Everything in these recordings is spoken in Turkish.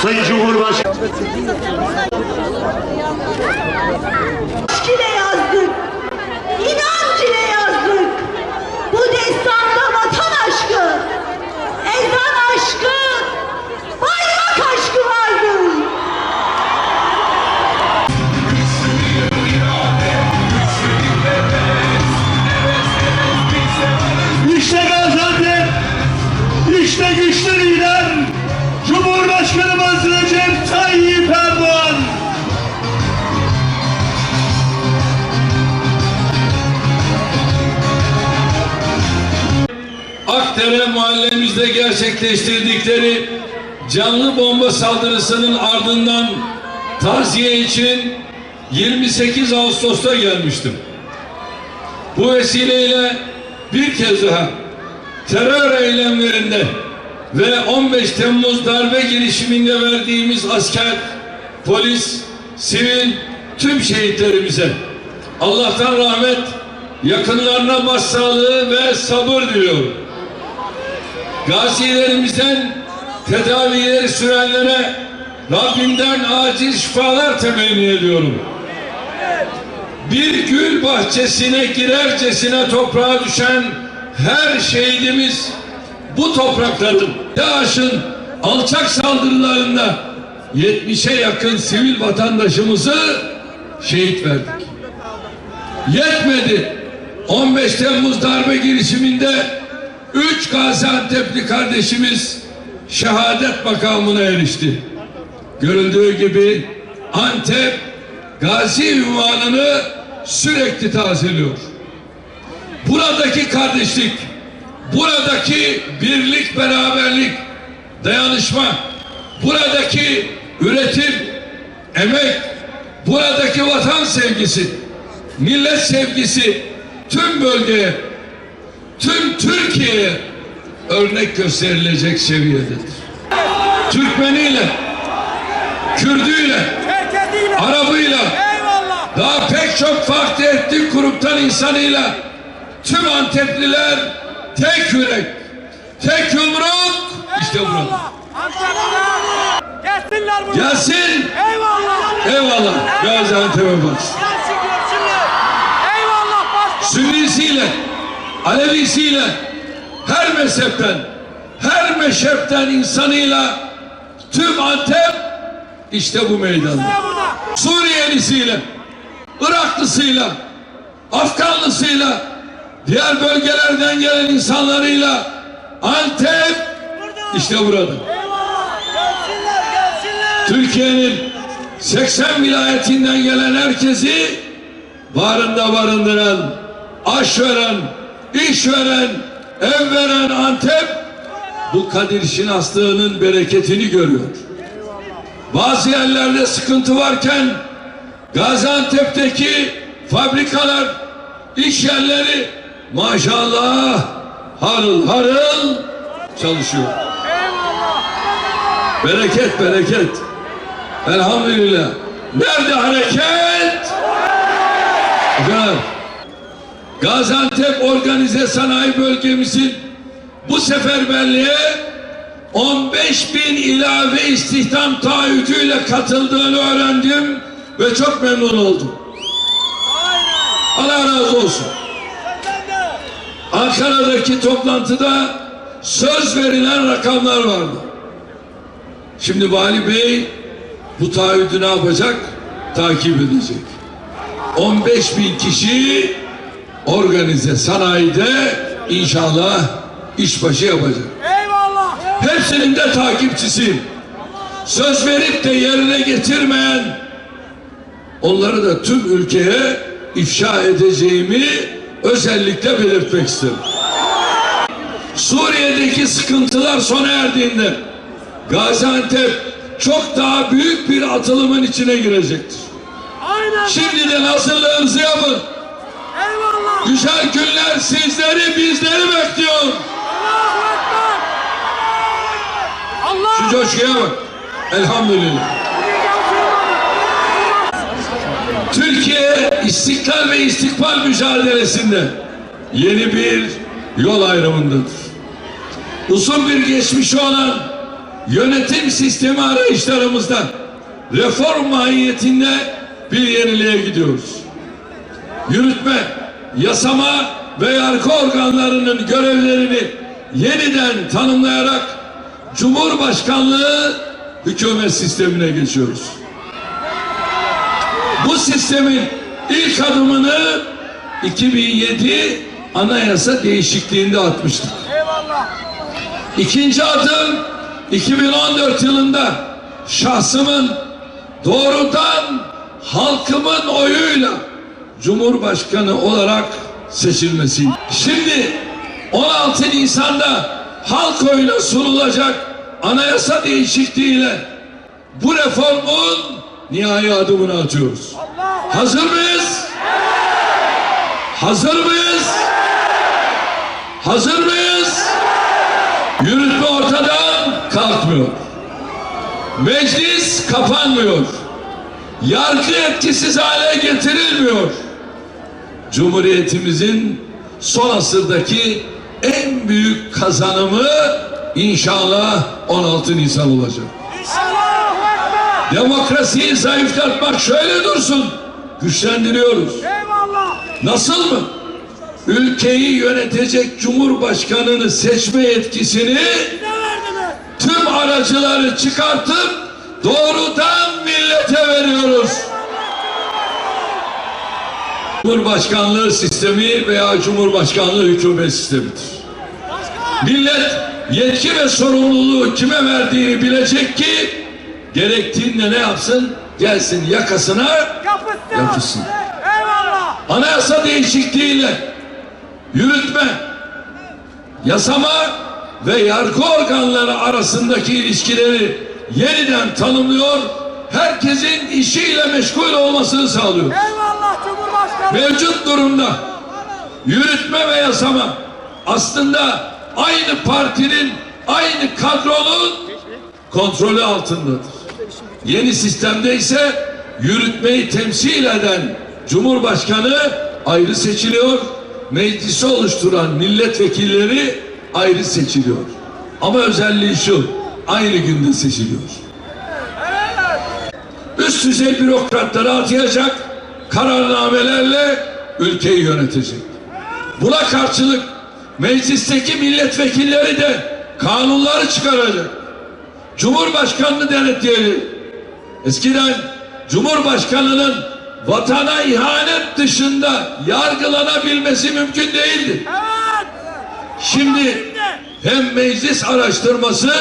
Sayın Cumhurbaşkanı. Kile yazdık, inanç ile yazdık. Bu destanda vatan aşkı, ezan aşkı, bayrak aşkı vardır. İşte Gaziantep, işte güçlü lider, Cumhurbaşkanımız Recep Tayyip Erdoğan. Akdere mahallemizde gerçekleştirdikleri canlı bomba saldırısının ardından taziye için 28 Ağustos'ta gelmiştim. Bu vesileyle bir kez daha terör eylemlerinde ve 15 Temmuz darbe girişiminde verdiğimiz asker, polis, sivil tüm şehitlerimize Allah'tan rahmet, yakınlarına başsağlığı ve sabır diliyorum. Gazilerimizden tedavileri sürenlere Rabbimden acil şifalar temenni ediyorum. Bir gül bahçesine girercesine toprağa düşen her şehidimiz bu toprakların DAEŞ'in alçak saldırılarında 70'e yakın sivil vatandaşımızı şehit verdik. Yetmedi. 15 Temmuz darbe girişiminde 3 Gaziantep'li kardeşimiz şehadet makamına erişti. Görüldüğü gibi Antep Gazi unvanını sürekli tazeliyor. Buradaki kardeşlik, buradaki birlik, beraberlik, dayanışma, buradaki üretim, emek, buradaki vatan sevgisi, millet sevgisi tüm bölgeye, tüm Türkiye'ye örnek gösterilecek seviyededir. Türkmeniyle, Kürdüyle, Arabıyla, daha pek çok farklı etnik gruptan insanıyla tüm Antepliler tek yürek, tek yumruk işte burada. Gelsin. Eyvallah. Eyvallah. Gaziantep'e baksın. Sünnisiyle, Alevisiyle, her mezhepten, her meşrepten insanıyla tüm Antep işte bu meydanda. Suriyelisiyle, Iraklısıyla, Afganlısıyla, diğer bölgelerden gelen insanlarıyla Antep işte burada. Türkiye'nin 80 vilayetinden gelen herkesi bağrında barındıran, aş veren, iş veren, ev veren Antep bu Kadir Şinaslığı'nın bereketini görüyor. Bazı yerlerde sıkıntı varken Gaziantep'teki fabrikalar, iş yerleri maşallah harıl harıl çalışıyor. Bereket, bereket. Elhamdülillah. Nerede hareket? Efendim, Gaziantep Organize Sanayi Bölgemizin bu seferberliğe 15.000 ilave istihdam taahhüdüyle katıldığını öğrendim ve çok memnun oldum. Allah razı olsun. Ankara'daki toplantıda söz verilen rakamlar vardı. Şimdi Vali Bey bu taahhüdü ne yapacak? Takip edecek. 15.000 kişi organize sanayide inşallah işbaşı yapacak. Eyvallah. Hepsinin de takipçisiyim. Söz verip de yerine getirmeyen onları da tüm ülkeye ifşa edeceğimi özellikle belirtmek isterim. Suriye'deki sıkıntılar sona erdiğinde Gaziantep çok daha büyük bir atılımın içine girecektir. Aynen. Şimdiden hazırlığınızı yapın. Eyvallah. Güzel günler sizleri, bizleri bekliyor. Allah. Şu coşkuya bak. Elhamdülillah. Türkiye istiklal ve istikbal mücadelesinde yeni bir yol ayrımındadır. Uzun bir geçmişi olan yönetim sistemi arayışlarımızda reform mahiyetinde bir yeniliğe gidiyoruz. Yürütme, yasama ve yargı organlarının görevlerini yeniden tanımlayarak Cumhurbaşkanlığı hükümet sistemine geçiyoruz. Bu sistemin ilk adımını 2007 anayasa değişikliğinde atmıştık. İkinci adım 2014 yılında şahsımın doğrudan halkımın oyuyla Cumhurbaşkanı olarak seçilmesi. Şimdi 16 Nisan'da halk oyuna sunulacak anayasa değişikliğiyle bu reformun nihai adımını atıyoruz. Hazır mıyız? Hazır mıyız? Hazır mıyız? Yürütme ortadan kalkmıyor. Meclis kapanmıyor. Yargı etkisiz hale getirilmiyor. Cumhuriyetimizin son asırdaki en büyük kazanımı inşallah 16 Nisan olacak. Demokrasiyi zayıflatmak şöyle dursun. Güçlendiriyoruz. Nasıl mı? Ülkeyi yönetecek Cumhurbaşkanını seçme yetkisini tüm aracıları çıkartıp doğrudan millete veriyoruz. Cumhurbaşkanlığı sistemi veya Cumhurbaşkanlığı hükümet sistemidir. Millet yetki ve sorumluluğu kime verdiğini bilecek ki gerektiğinde ne yapsın? Gelsin yakasına yapışsın. Anayasa değişikliğiyle yürütme, yasama ve yargı organları arasındaki ilişkileri yeniden tanımlıyor, herkesin işiyle meşgul olmasını sağlıyor. Eyvallah Cumhurbaşkanı. Mevcut durumda yürütme ve yasama aslında aynı partinin, aynı kadronun kontrolü altındadır. Yeni sistemde ise yürütmeyi temsil eden Cumhurbaşkanı ayrı seçiliyor, meclisi oluşturan milletvekilleri ayrı seçiliyor. Ama özelliği şu, aynı günde seçiliyor. Üst düzey bürokratları atayacak, kararnamelerle ülkeyi yönetecek. Buna karşılık meclisteki milletvekilleri de kanunları çıkaracak. Cumhurbaşkanını denetleyecek. Eskiden Cumhurbaşkanının vatana ihanet dışında yargılanabilmesi mümkün değildi. Şimdi hem meclis araştırması,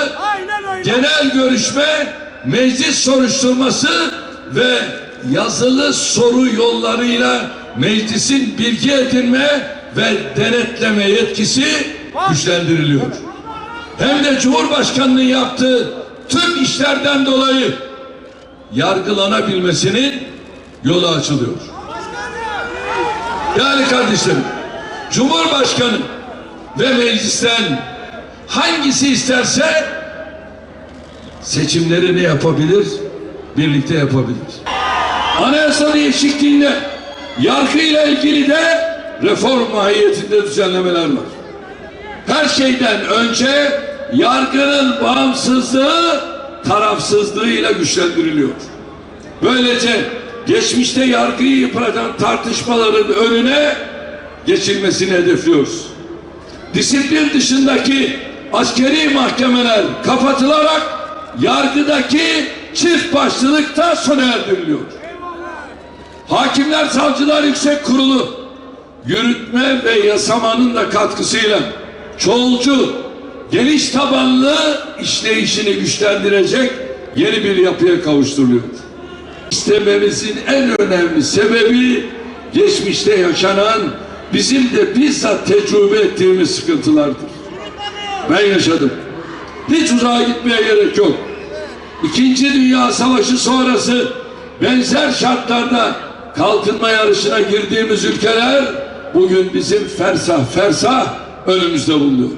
genel görüşme, meclis soruşturması ve yazılı soru yollarıyla meclisin bilgi edinme ve denetleme yetkisi güçlendiriliyor. Hem de Cumhurbaşkanı'nın yaptığı tüm işlerden dolayı yargılanabilmesinin yolu açılıyor. Yani kardeşlerim, Cumhurbaşkanı ve meclisten hangisi isterse seçimlerini yapabilir, birlikte yapabilir. Anayasa değişikliğinde yargıyla ilgili de reform mahiyetinde düzenlemeler var. Her şeyden önce yargının bağımsızlığı tarafsızlığıyla güçlendiriliyor. Böylece geçmişte yargıyı yıpratan tartışmaların önüne geçilmesini hedefliyoruz. Disiplin dışındaki askeri mahkemeler kapatılarak yargıdaki çift başlılıkta sona erdiriliyor. Hakimler Savcılar Yüksek Kurulu yürütme ve yasamanın da katkısıyla çoğulcu, geniş tabanlı işleyişini güçlendirecek yeni bir yapıya kavuşturuluyor. İstememizin en önemli sebebi geçmişte yaşanan, bizim de bizzat tecrübe ettiğimiz sıkıntılardır. Ben yaşadım. Hiç uzağa gitmeye gerek yok. İkinci Dünya Savaşı sonrası benzer şartlarda kalkınma yarışına girdiğimiz ülkeler bugün bizim fersah önümüzde bulunuyor.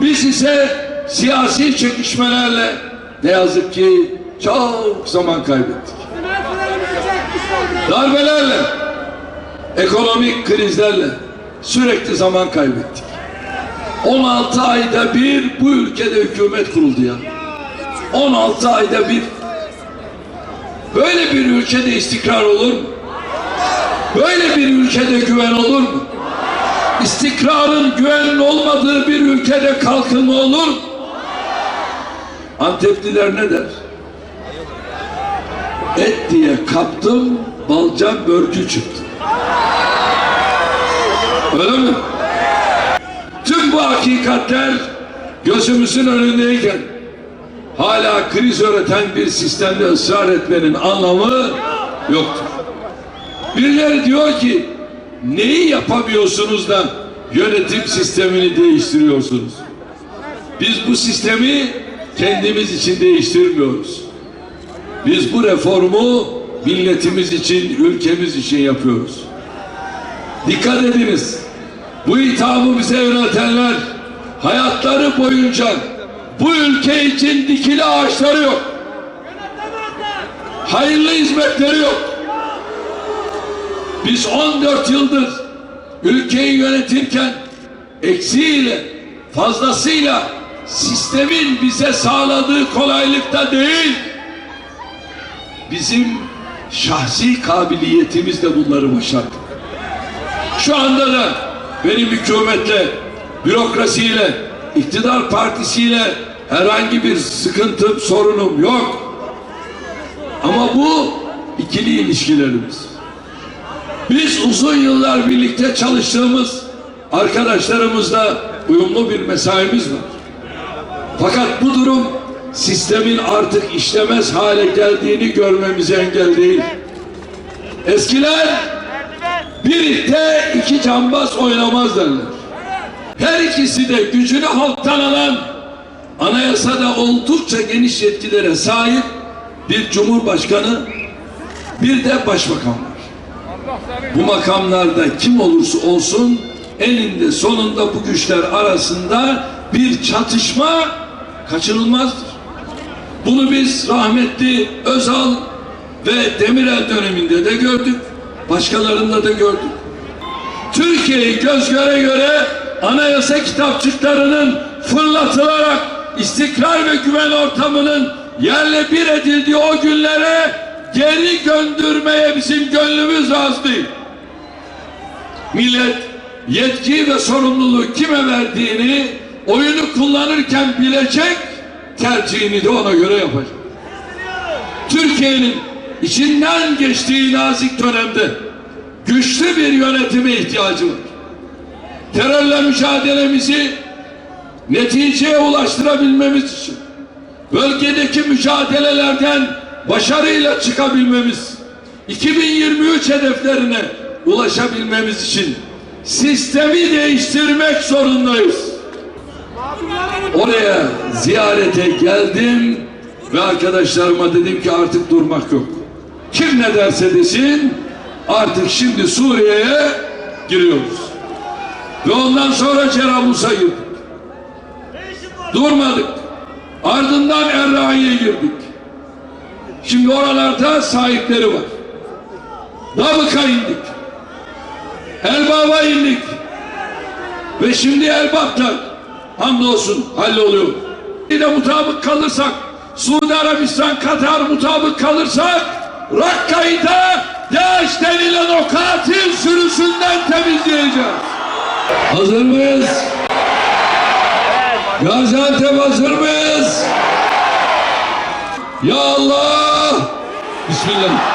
Biz ise siyasi çekişmelerle ne yazık ki çok zaman kaybettik. Darbelerle, ekonomik krizlerle sürekli zaman kaybettik. 16 ayda bir bu ülkede hükümet kuruldu ya. 16 ayda bir. Böyle bir ülkede istikrar olur mu? Böyle bir ülkede güven olur mu? İstikrarın, güvenin olmadığı bir ülkede kalkınma olur mu? Antepliler ne der? Et diye kaptım, balcan börgü çıktı. Öyle mi? Tüm bu hakikatler gözümüzün önündeyken hala kriz üreten bir sistemde ısrar etmenin anlamı yoktur. Birileri diyor ki neyi yapamıyorsunuz da yönetim sistemini değiştiriyorsunuz? Biz bu sistemi kendimiz için değiştirmiyoruz. Biz bu reformu milletimiz için, ülkemiz için yapıyoruz. Dikkat ediniz. Bu hitabı bize yönetenler hayatları boyunca bu ülke için dikili ağaçları yok. Hayırlı hizmetleri yok. Biz 14 yıldır ülkeyi yönetirken eksiğiyle, fazlasıyla sistemin bize sağladığı kolaylıkta değil, bizim şahsi kabiliyetimizle bunları başardık. Şu anda da benim hükümetle, bürokrasiyle, iktidar partisiyle herhangi bir sıkıntım, sorunum yok. Ama bu ikili ilişkilerimiz. Biz uzun yıllar birlikte çalıştığımız arkadaşlarımızla uyumlu bir mesaimiz var. Fakat bu durum sistemin artık işlemez hale geldiğini görmemize engel değil. Eskiler bir ipte iki cambaz oynamaz derler. Her ikisi de gücünü halktan alan, anayasada oldukça geniş yetkilere sahip bir cumhurbaşkanı, bir de başbakan var. Bu makamlarda kim olursa olsun eninde sonunda bu güçler arasında bir çatışma kaçınılmazdır. Bunu biz rahmetli Özal ve Demirel döneminde de gördük, başkalarında da gördük. Türkiye'yi göz göre göre anayasa kitapçıklarının fırlatılarak istikrar ve güven ortamının yerle bir edildiği o günlere geri göndermeye bizim gönlümüz razı değil. Millet yetki ve sorumluluğu kime verdiğini oyunu kullanırken bilecek, tercihini de ona göre yapacak. Türkiye'nin içinden geçtiği nazik dönemde güçlü bir yönetime ihtiyacı var. Terörle mücadelemizi neticeye ulaştırabilmemiz için, bölgedeki mücadelelerden başarıyla çıkabilmemiz, 2023 hedeflerine ulaşabilmemiz için sistemi değiştirmek zorundayız. Oraya ziyarete geldim ve arkadaşlarıma dedim ki artık durmak yok. Kim ne derse desin, artık şimdi Suriye'ye giriyoruz. Ve ondan sonra Cerablus'a girdik. Durmadık. Ardından Errahi'ye girdik. Şimdi oralarda sahipleri var. Dabık'a indik. Elbap'a indik. Ve şimdi Elbap'ta hamdolsun halloluyor. Bir de mutabık kalırsak, Suudi Arabistan, Katar mutabık kalırsak, Rakka'yı da DAEŞ denilen o katil sürüsünden temizleyeceğiz. Hazır mıyız? Gaziantep hazır mıyız? Ya Allah! Bismillah.